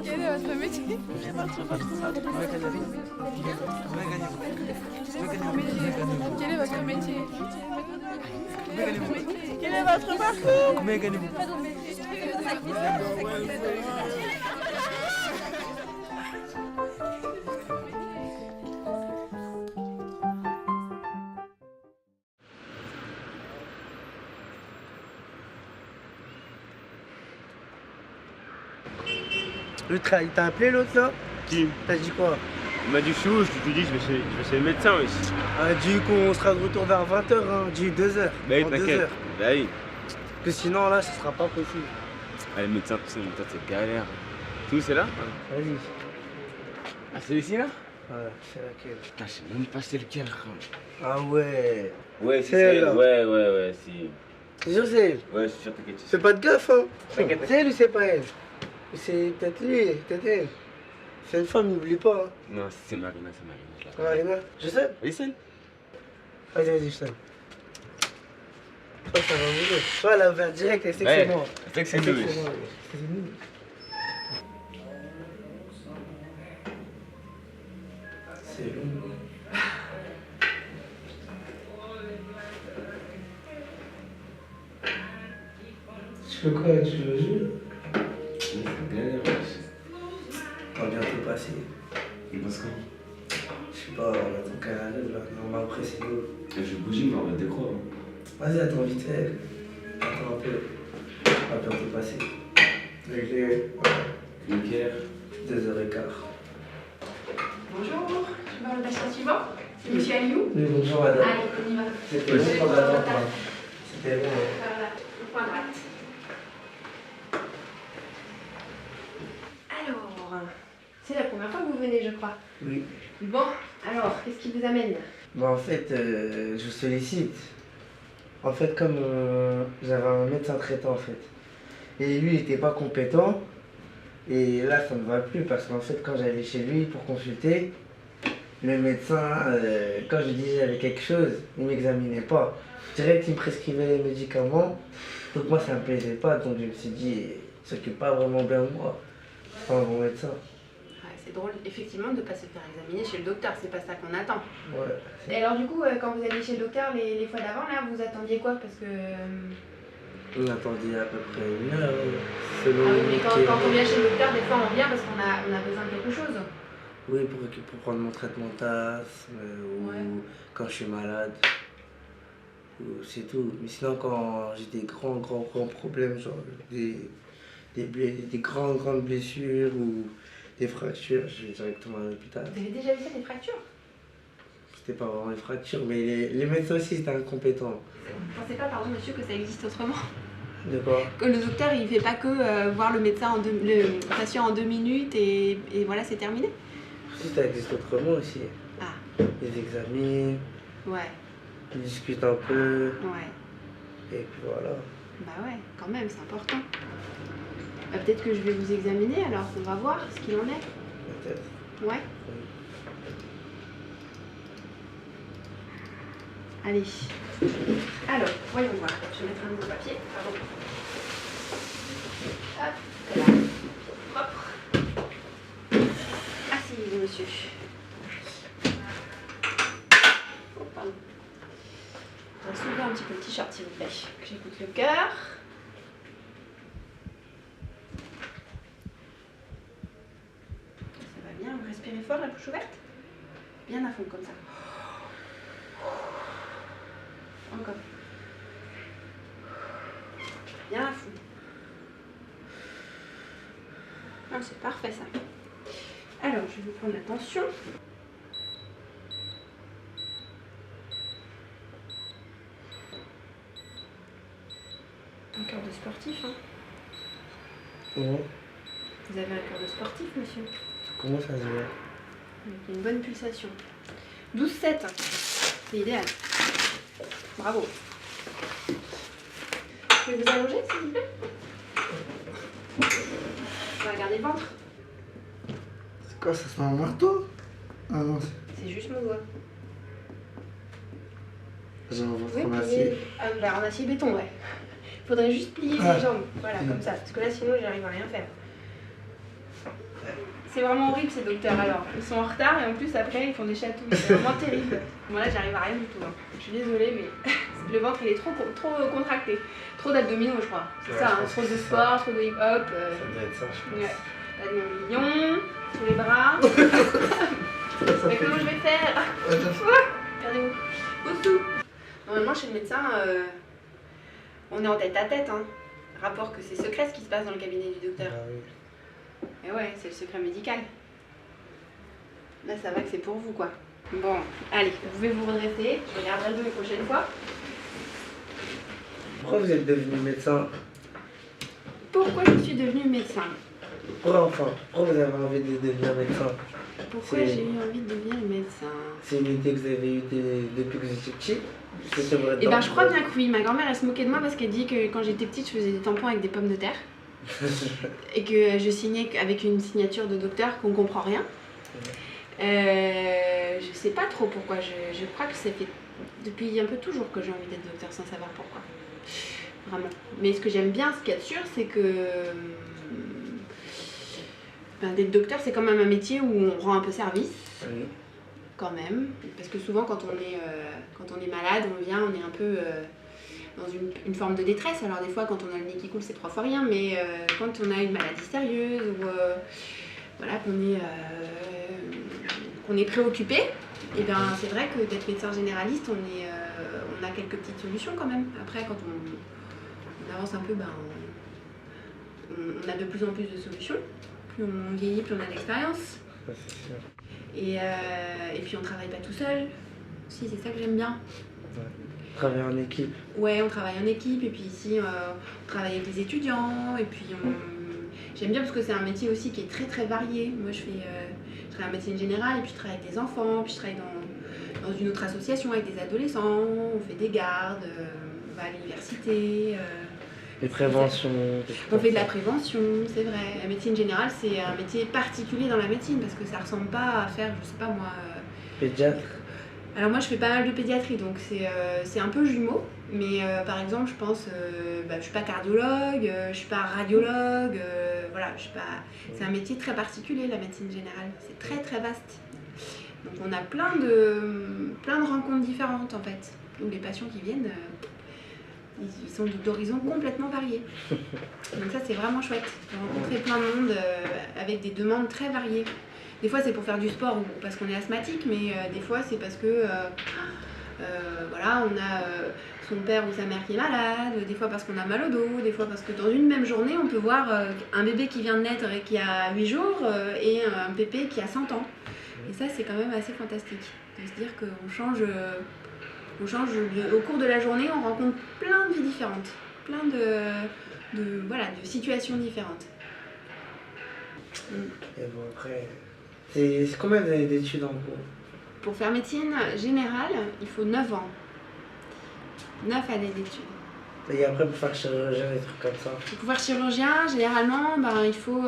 Quel est votre métier? Quel est votre métier? Quel est votre parcours? Il t'a appelé l'autre là? Qui? T'as dit quoi? Il m'a dit je suis où? Je lui ai dit je vais chez le médecin ici. Du coup on sera de retour vers 20h, hein. J'ai eu 2h. Bah oui, En t'inquiète. 2h. Bah oui. Que sinon là, ce sera pas possible. Ah, le médecin, tout ça, c'est galère. Tout, c'est là? Vas-y. Ah, c'est ici là? Voilà, c'est laquelle? Putain, je sais même pas c'est lequel, frère. Ah ouais. Ouais, c'est elle, là. Ouais, si. C'est sûr c'est elle. Ouais, je suis sûr, t'inquiète. Fais pas de gaffe, hein. T'inquiète. C'est elle ou c'est pas elle? C'est peut-être lui, peut-être elle. C'est une femme, n'oublie pas. Hein. Non, c'est Marina, je la Marina, je sais. Oui, c'est elle. Vas-y, je sais. Toi, ça va mourir. Toi, elle a ouvert direct, elle sait que c'est moi. C'est que c'est Elle sait nous. que c'est moi. C'est nous. C'est long. Tu veux quoi? Tu veux jouer? C'est galère, On va bientôt passer. Il passe quand? Je sais pas, on attend qu'elle arrive là. Normalement après c'est nous. Je vais bouger, mais on va décroire. Vas-y, attends vite fait. Attends un peu. On va bientôt passer. Donc Nickel. 2h15. Bonjour, je vais voir le patient suivant. C'est monsieur Aliou. Oui, bonjour madame. Allez, on y va. C'était long pour d'attendre. C'était long. Voilà, au point droite. Alors, c'est la première fois que vous venez, je crois. Oui. Bon, alors, qu'est-ce qui vous amène? Bon, en fait, je vous sollicite. En fait, comme j'avais un médecin traitant, en fait. Et lui, il n'était pas compétent. Et là, ça ne va plus parce qu'en fait, quand j'allais chez lui pour consulter, le médecin, quand je disais j'avais quelque chose, il ne m'examinait pas. Direct, il me prescrivait les médicaments. Donc moi, ça ne me plaisait pas. Donc je me suis dit, il ne s'occupe pas vraiment bien de moi. C'est pas un bon médecin. Ouais, c'est drôle, effectivement, de ne pas se faire examiner chez le docteur, c'est pas ça qu'on attend. Ouais. Et alors, du coup, quand vous alliez chez le docteur les fois d'avant, là, vous attendiez quoi? Parce que. On attendait à peu près une heure, selon Ah oui, mais quand on vient le chez le docteur, des fois, on vient parce qu'on a besoin de quelque chose. Oui, pour prendre mon traitement d'asthme, ou Ouais. quand je suis malade, c'est tout. Mais sinon, quand j'ai des grands problèmes, genre des grandes blessures ou des fractures, je vais directement à l'hôpital. Vous avez déjà vu ça, des fractures? C'était pas vraiment des fractures, mais les médecins aussi, c'était incompétent. Vous pensez pas, pardon monsieur, que ça existe autrement? De quoi? Que le docteur, il fait pas que voir le médecin le patient en 2 minutes et voilà, c'est terminé? Si, ça existe autrement aussi. Ah, Ils examinent, ouais, ils discutent un peu, ouais. et puis voilà. Bah ouais, quand même, c'est important. Bah, peut-être que je vais vous examiner, alors on va voir ce qu'il en est. Peut-être. Ouais, Oui. allez. Alors, voyons voir. Je vais mettre un nouveau papier. Pardon. Hop, là. Propre. Asseyez-vous, monsieur. Oh, pardon. On va soulever un petit peu le t-shirt, s'il vous plaît. Que j'écoute le cœur. Ça va bien, vous respirez fort, la bouche ouverte. Bien à fond, comme ça. Encore. Bien à fond. Ah, c'est parfait ça. Alors, je vais vous prendre la tension. Un cœur de sportif, hein. Comment? Vous avez un cœur de sportif, monsieur. Comment ça se voit? Donc, il y a une bonne pulsation. 12-7. C'est idéal. Bravo. Je vais vous allonger, s'il vous plaît. On va regarder le ventre. C'est quoi, ça sent un marteau? Ah non, C'est juste mon doigt. j'ai un ventre Oui, en plier. acier. Ah, bah, en acier béton, ouais. Faudrait juste plier Ah. les jambes. Voilà, comme ça. Parce que là, sinon, j'arrive à rien faire. C'est vraiment horrible ces docteurs alors. Ils sont en retard et en plus après ils font des chatouilles. C'est vraiment terrible. Moi là j'arrive à rien du tout. Hein. Je suis désolée mais le ventre il est trop contracté. Trop d'abdominaux je crois. C'est Ouais, ça, je hein. pense trop que de c'est sport, trop de hip-hop. Ça doit être ça, je pense. Ouais. T'as des millions sur les bras. Mais comment je vais faire? Regardez-vous. Au-dessous. Normalement chez le médecin, on est en tête à tête. Hein. Rapport que c'est secret ce qui se passe dans le cabinet du docteur. Ah oui. Et ouais, c'est le secret médical. Là, ça va que c'est pour vous, quoi. Bon, allez, vous pouvez vous redresser. Je regarderai le dos une prochaine fois. Pourquoi vous êtes devenu médecin? Pourquoi je suis devenue médecin? Pourquoi vous avez envie de devenir médecin? Pourquoi C'est- j'ai eu envie de devenir médecin? C'est une idée que vous avez eue depuis que vous étiez petit? C'était votre Eh ben, je crois dent- bien que oui. Ma grand-mère, elle se moquait de moi parce qu'elle dit que quand j'étais petite, je faisais des tampons avec des pommes de terre. Et que je signais avec une signature de docteur qu'on comprend rien. Je sais pas trop pourquoi. Je crois que ça fait depuis un peu toujours que j'ai envie d'être docteur sans savoir pourquoi. Vraiment. Mais ce que j'aime bien, ce qu'il y a de sûr, c'est que d'être docteur, c'est quand même un métier où on rend un peu service. Oui. Quand même. Parce que souvent, quand on est malade, on est un peu dans une forme de détresse. Alors des fois, quand on a le nez qui coule, c'est 3 fois rien. Mais quand on a une maladie sérieuse ou voilà, qu'on est préoccupé, et ben c'est vrai que d'être médecin généraliste, on a quelques petites solutions quand même. Après, quand on avance un peu, ben, on a de plus en plus de solutions. Plus on vieillit, plus on a d'expérience. Ça, c'est sûr. Et puis on travaille pas tout seul. Si, c'est ça que j'aime bien. Travailler en équipe. Ouais, on travaille en équipe et puis ici on travaille avec les étudiants et puis j'aime bien parce que c'est un métier aussi qui est très très varié. Moi je travaille en médecine générale et puis je travaille avec des enfants, puis je travaille dans une autre association avec des adolescents, on fait des gardes, on va à l'université. Les préventions. des trucs On comme fait de la ça. prévention, c'est vrai. La médecine générale c'est un métier particulier dans la médecine parce que ça ressemble pas à faire, je sais pas moi... Pédiatre. Alors moi je fais pas mal de pédiatrie donc c'est un peu jumeau mais par exemple je pense je suis pas cardiologue, je suis pas radiologue, voilà, je suis pas... C'est un métier très particulier la médecine générale, c'est très très vaste. Donc on a plein de rencontres différentes en fait, où les patients qui viennent ils sont d'horizons complètement variés. Donc ça c'est vraiment chouette, de rencontrer plein de monde avec des demandes très variées. Des fois c'est pour faire du sport ou parce qu'on est asthmatique, mais des fois c'est parce que voilà, on a son père ou sa mère qui est malade, des fois parce qu'on a mal au dos, des fois parce que dans une même journée on peut voir un bébé qui vient de naître et qui a 8 jours et un bébé qui a 100 ans. Et ça c'est quand même assez fantastique, de se dire qu'on change, au cours de la journée on rencontre plein de vies différentes, plein de situations différentes. Et bon, après. C'est combien d'études en cours? Pour faire médecine générale, il faut 9 ans. 9 années d'études. Et après, pour faire chirurgien, des trucs comme ça. Pour faire chirurgien, généralement, il faut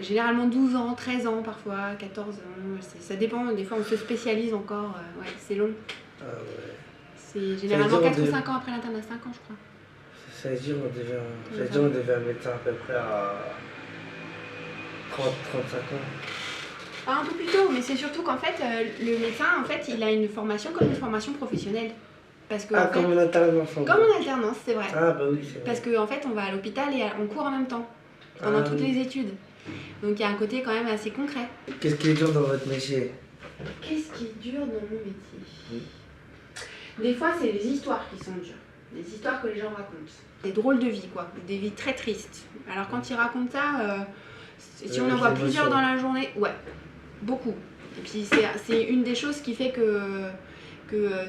généralement 12 ans, 13 ans parfois, 14 ans. Ça dépend, des fois on se spécialise encore. Ouais, c'est long. Ah ouais. C'est généralement dire 4 ou de- 5 ans après l'internat, 5 ans je crois. Ça veut dire on devient un médecin à peu près à 30-35 ans. Ah, un peu plus tôt, mais c'est surtout qu'en fait, le médecin, en fait, il a une formation comme une formation professionnelle. Parce que, Ah, en fait, comme en alternance en comme gros. en alternance, c'est vrai. Ah, bah oui, c'est vrai. Parce qu'en fait, on va à l'hôpital et on court en même temps, pendant Ah, toutes oui. les études. Donc il y a un côté quand même assez concret. Qu'est-ce qui est dur dans votre métier? Qu'est-ce qui est dur dans mon métier? Oui. Des fois, c'est les histoires qui sont dures. Les histoires que les gens racontent. Des drôles de vie, quoi. Des vies très tristes. Alors quand ils racontent ça, si on en voit l'émotion. plusieurs dans la journée, ouais, beaucoup. Et puis c'est une des choses qui fait que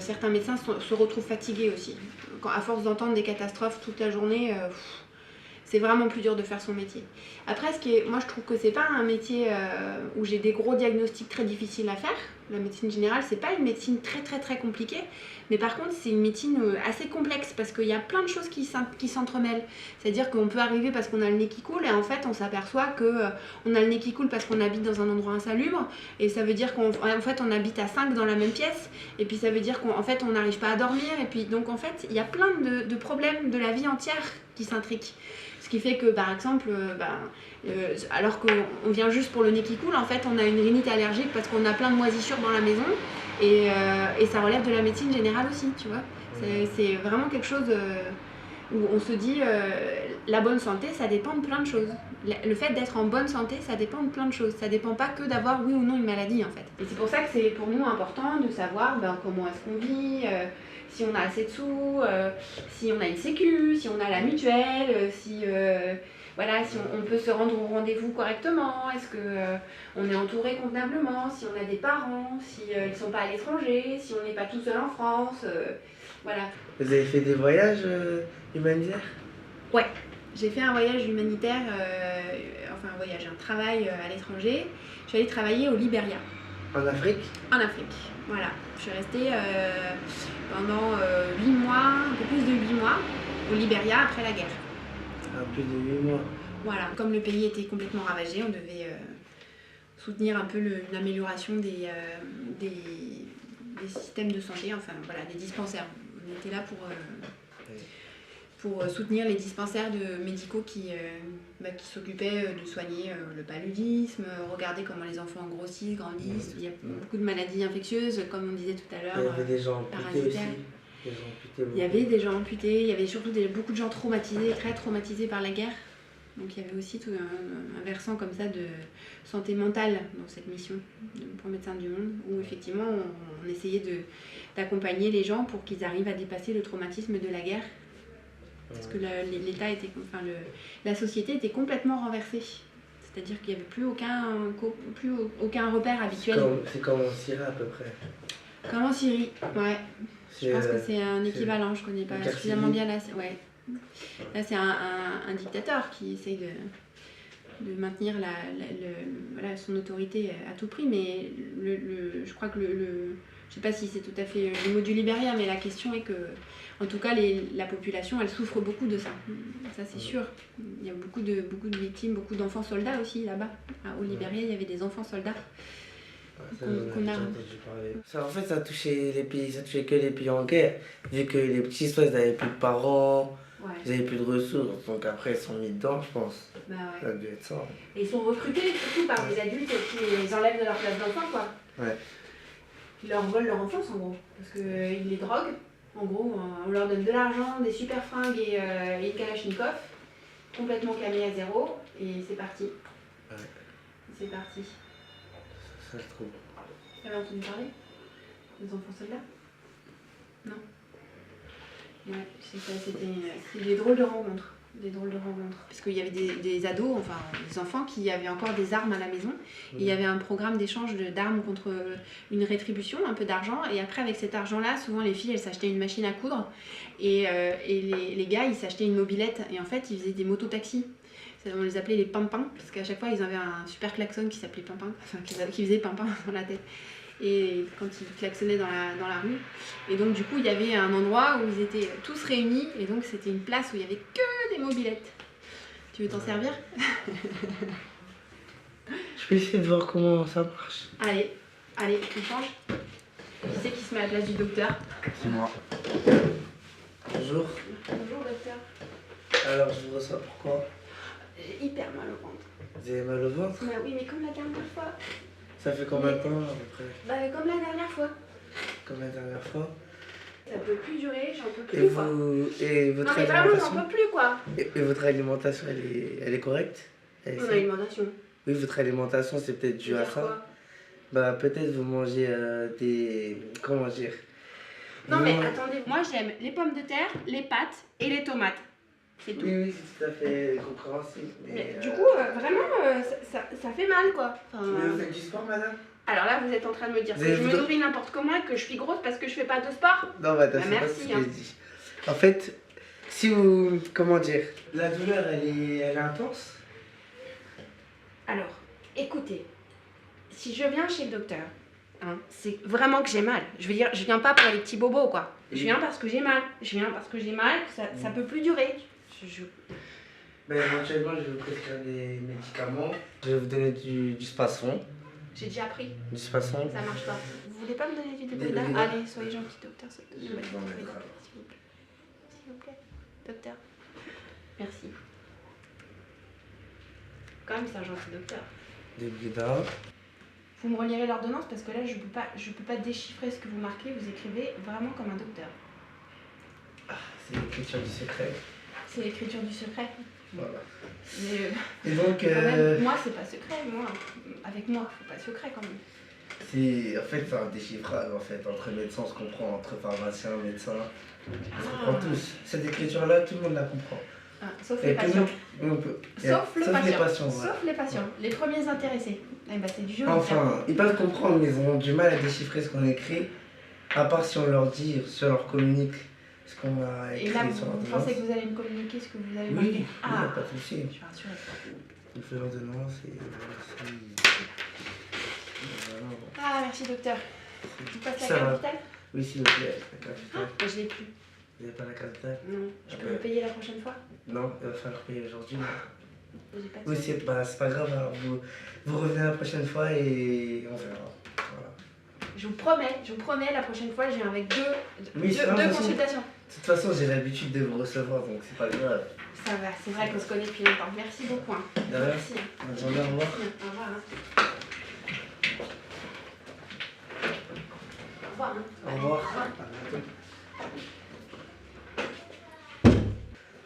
certains médecins se retrouvent fatigués aussi. À force d'entendre des catastrophes toute la journée, c'est vraiment plus dur de faire son métier. Après, moi je trouve que c'est pas un métier où j'ai des gros diagnostics très difficiles à faire. La médecine générale, c'est pas une médecine très très très compliquée, mais par contre c'est une médecine assez complexe parce qu'il y a plein de choses qui s'entremêlent. C'est-à-dire qu'on peut arriver parce qu'on a le nez qui coule et en fait on s'aperçoit que on a le nez qui coule parce qu'on habite dans un endroit insalubre et ça veut dire qu'en fait on habite à 5 dans la même pièce et puis ça veut dire qu'en fait on n'arrive pas à dormir et puis donc en fait il y a plein de problèmes de la vie entière qui s'intriquent. Ce qui fait que par exemple, alors qu'on vient juste pour le nez qui coule, en fait on a une rhinite allergique parce qu'on a plein de moisissures dans la maison et ça relève de la médecine générale aussi, tu vois. C'est vraiment quelque chose où on se dit la bonne santé ça dépend de plein de choses. Le fait d'être en bonne santé ça dépend de plein de choses. Ça dépend pas que d'avoir oui ou non une maladie en fait. Et c'est pour ça que c'est pour nous important de savoir comment est-ce qu'on vit. Si on a assez de sous, si on a une sécu, si on a la mutuelle, si on peut se rendre au rendez-vous correctement, est-ce qu'on est entouré convenablement, si on a des parents, si ils ne sont pas à l'étranger, si on n'est pas tout seul en France, voilà. Vous avez fait des voyages humanitaires? Ouais, j'ai fait un voyage humanitaire, un travail à l'étranger. Je suis allée travailler au Libéria. En Afrique? En Afrique, voilà. Je suis restée pendant 8 mois, un peu plus de 8 mois, au Libéria après la guerre. Plus de 8 mois. Voilà, comme le pays était complètement ravagé, on devait soutenir un peu une amélioration des systèmes de santé, enfin voilà, des dispensaires. On était là pour soutenir les dispensaires médicaux qui s'occupaient de soigner le paludisme, regarder comment les enfants grossissent, grandissent. Il y a beaucoup de maladies infectieuses, comme on disait tout à l'heure. Il y avait des gens amputés aussi. Il y avait des gens amputés, il y avait surtout beaucoup de gens traumatisés, très traumatisés par la guerre. Donc il y avait aussi tout un versant comme ça de santé mentale dans cette mission pour Médecins du Monde, où effectivement on essayait d'accompagner les gens pour qu'ils arrivent à dépasser le traumatisme de la guerre. Parce que la société était complètement renversée. C'est-à-dire qu'il n'y avait plus aucun repère habituel. C'est comme en Syrie à peu près. Comme en Syrie, ouais. Je pense que c'est un équivalent, je connais pas suffisamment bien là. Ouais. Là c'est un dictateur qui essaye de maintenir son autorité à tout prix, mais je crois que je sais pas si c'est tout à fait le mot du Libéria, mais la question est que, en tout cas, la population, elle souffre beaucoup de ça. Ça, c'est sûr. Il y a beaucoup de victimes, beaucoup d'enfants soldats aussi là-bas. Au Libéria, il y avait des enfants soldats. En fait, ça touchait les pays, ça touchait que les pays en guerre. Vu que les petits, soit ils n'avaient plus de parents, ils n'avaient plus de ressources. Donc après, ils sont mis dedans, je pense. Bah ouais. Ça a dû être ça. Et ils sont recrutés surtout par des adultes qui les enlèvent de leur place d'enfant, quoi. Ouais. Ils leur volent leur enfance, en gros. Parce qu'ils les droguent. En gros, on leur donne de l'argent, des super fringues et une kalachnikov, complètement camé à zéro, et c'est parti. Ouais. C'est parti. Ça, je trouve. Tu avais entendu parler des enfants soldats? Non. Ouais, c'était des drôles de rencontres. Des drôles de rencontres. Parce qu'il y avait des ados, enfin des enfants qui avaient encore des armes à la maison. Et il y avait un programme d'échange d'armes contre une rétribution, un peu d'argent. Et après, avec cet argent-là, souvent les filles, elles s'achetaient une machine à coudre. Et les gars, ils s'achetaient une mobilette. Et en fait, ils faisaient des mototaxis. On les appelait les pimpins, parce qu'à chaque fois, ils avaient un super klaxon qui s'appelait pimpin, enfin qui faisait pimpin dans la tête. Et quand ils klaxonnaient dans la rue. Et donc, du coup, il y avait un endroit où ils étaient tous réunis. Et donc, c'était une place où il n'y avait que des mobilettes. Tu veux t'en servir? Je peux essayer de voir comment ça marche. Allez, tu changes. Qui c'est qui se met à la place du docteur? C'est moi. Bonjour. Bonjour, docteur. Alors, je vous reçois pourquoi? J'ai hyper mal au ventre. Vous avez mal au ventre? Bah oui, mais comme la dernière fois. Ça fait combien de temps à peu près? Bah comme la dernière fois. Comme la dernière fois? Ça peut plus durer, j'en peux plus, quoi. Et votre Non mais vraiment, alimentation? j'en peux plus, quoi. Et votre alimentation, elle est correcte? Mon alimentation. Oui, votre alimentation, c'est peut-être dû à ça. Quoi? Bah peut-être vous mangez des... Comment dire? Non mais attendez, moi j'aime les pommes de terre, les pâtes et les tomates. C'est tout. Oui, c'est tout à fait compréhensible. Mais du coup, vraiment, ça fait mal, quoi. Enfin, mais vous faites du sport, madame? Alors là, vous êtes en train de me dire que je me nourris n'importe comment et que je suis grosse parce que je fais pas de sport? Non, madame, c'est pas ce que je dis. En fait, si vous... Comment dire? La douleur, elle est intense? Alors, écoutez, si je viens chez le docteur Hein, c'est vraiment que j'ai mal. Je veux dire, je viens pas pour les petits bobos, quoi. Je viens parce que j'ai mal. Je viens parce que j'ai mal, que ça peut plus durer. Ben, éventuellement, je vais vous prescrire des médicaments. Je vais vous donner du Spasfon. J'ai déjà pris. Du Spasfon. Ça marche pas. Vous voulez pas me donner du Des Débouda? Débouda. Allez, soyez gentil, docteur. S'il Je vais vous en mettre un. vous plaît. S'il vous plaît. Docteur. Merci. Quand même, c'est un gentil docteur. Des Bléda. Vous me relirez l'ordonnance parce que là, je peux pas déchiffrer ce que vous marquez. Vous écrivez vraiment comme un docteur. C'est l'écriture du secret. C'est l'écriture du secret. Voilà. Mais Et donc, quand même, moi, c'est pas secret. Moi, avec moi, faut pas secret quand même. en fait, c'est un déchiffrage en fait. Entre médecins, on se comprend. Entre pharmaciens, médecins, on se comprend tous. Cette écriture-là, tout le monde la comprend. Ah, sauf Et les que patients. on peut- Sauf le les patient. patients, voilà. Sauf les patients. Les premiers intéressés. Eh ben, c'est du jeu. Enfin, ils peuvent comprendre, mais ils ont du mal à déchiffrer ce qu'on écrit. À part si on leur dit, si on leur communique ce qu'on a Et écrit là, sur vous l'ordonnance. pensez que vous allez me communiquer ce que vous avez Oui, marqué? il Ah, n'y a pas de souci. je suis rassurée. Il fait l'ordonnance et merci. Voilà. Ah, merci docteur. Vous passez la Ça carte va. vitale? Oui, s'il vous plaît, la carte Ah, vitale. je l'ai plus. Vous n'avez pas la carte vitale? Non. Je Ah peux ouais. le payer la prochaine fois? Non, il va falloir payer aujourd'hui. J'ai pas de Oui, sous. c'est pas grave, alors vous revenez la prochaine fois et on verra. Voilà. Je vous promets, la prochaine fois, je viens avec Oui, c'est vrai, deux aussi. consultations. De toute façon, j'ai l'habitude de vous recevoir, donc c'est pas grave. Ça va, c'est vrai qu'on se connaît depuis longtemps. Merci beaucoup. Hein. De rien. Merci. Bonne journée, au revoir. Au revoir. Hein. Au revoir. Hein. Au revoir. À bientôt.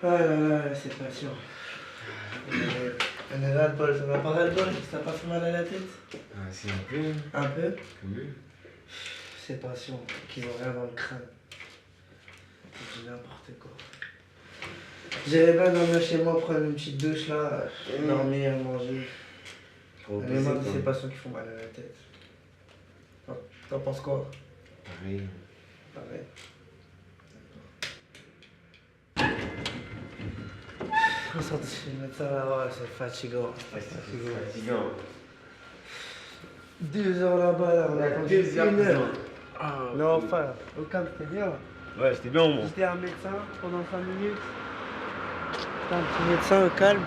Ah là là, c'est patient. On est ras-le-bol, ça va pas ras-le-bol, ça pas fait mal à la tête? Ah, c'est un peu. Un peu? Quand même. C'est patient, qu'ils ont rien dans le crâne. C'est n'importe quoi. J'irais bien dormir chez moi, prendre une petite douche là, dormir, manger. Trop Mais moi, opposé, c'est quoi. patients qui font mal à la tête. T'en penses quoi? Pareil. Pareil. On sort de chez le médecin là, ouais, c'est fatigant. C'est fatigant. 2 heures là-bas, là, on a attendu 2 heures. 1 heure. Ah, Non, enfin, au calme, c'était bien. Ouais, c'était bien au moins. J'étais un médecin pendant 5 minutes. J'étais un petit médecin au calme.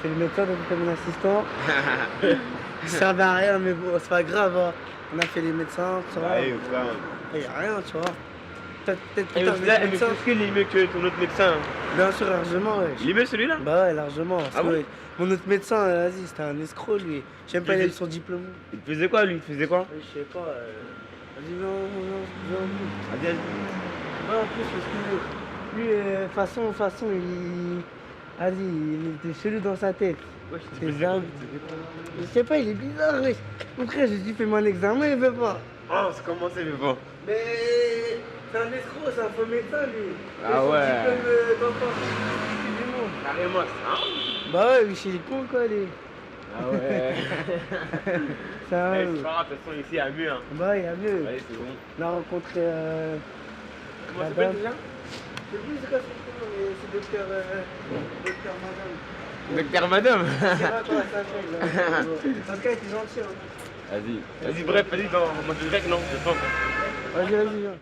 C'est le médecin, donc comme mon assistant. Ça servait à rien, mais bon, c'est pas grave. Hein. On a fait les médecins, tu vois. Ouais, frère. Il n'y a rien, tu vois. Peut-être Et plus tard, là, le mais médecin. est-ce qu'il est mieux que ton autre médecin? Bien sûr, largement, ouais. Il est mieux celui-là? Bah ouais, largement. Ah bon? Ouais. Mon autre médecin, vas-y, c'était un escroc, lui. J'aime pas, il a eu son diplôme. Il faisait quoi lui? Il faisait quoi? Je sais pas. Vas-y, viens. Vas-y, vas-y. Ouais, en plus, parce que lui, façon, il. Vas-y, il était chelou dans sa tête. Ouais, C'est bizarre. Je sais pas, il est bizarre, wesh. Mon frère, j'ai dit, fais-moi un examen, il veut pas. Oh, c'est commencé, mais bon. Mais. C'est un escroc, c'est un faux médecin, lui. Ah Il a son ouais. diplôme d'enfant. Excusez-moi. Carrément, ça. Bah ouais, wesh, il est con, quoi, lui. Ah ouais. Ça, Eh, c'est pas grave, de toute façon, ici, il y a mieux. Hein. bah, il y a mieux. Allez, c'est bon. On a rencontré. Comment ça madame. s'appelle déjà? Je sais plus c'est quoi son nom, mais c'est docteur madame. Docteur Madame. Je sais pas comment ça s'appelle. En tout cas, il était gentil. Hein. Vas-y, bref, vas-y, moi je grec, non, je sens. Vas-y, viens.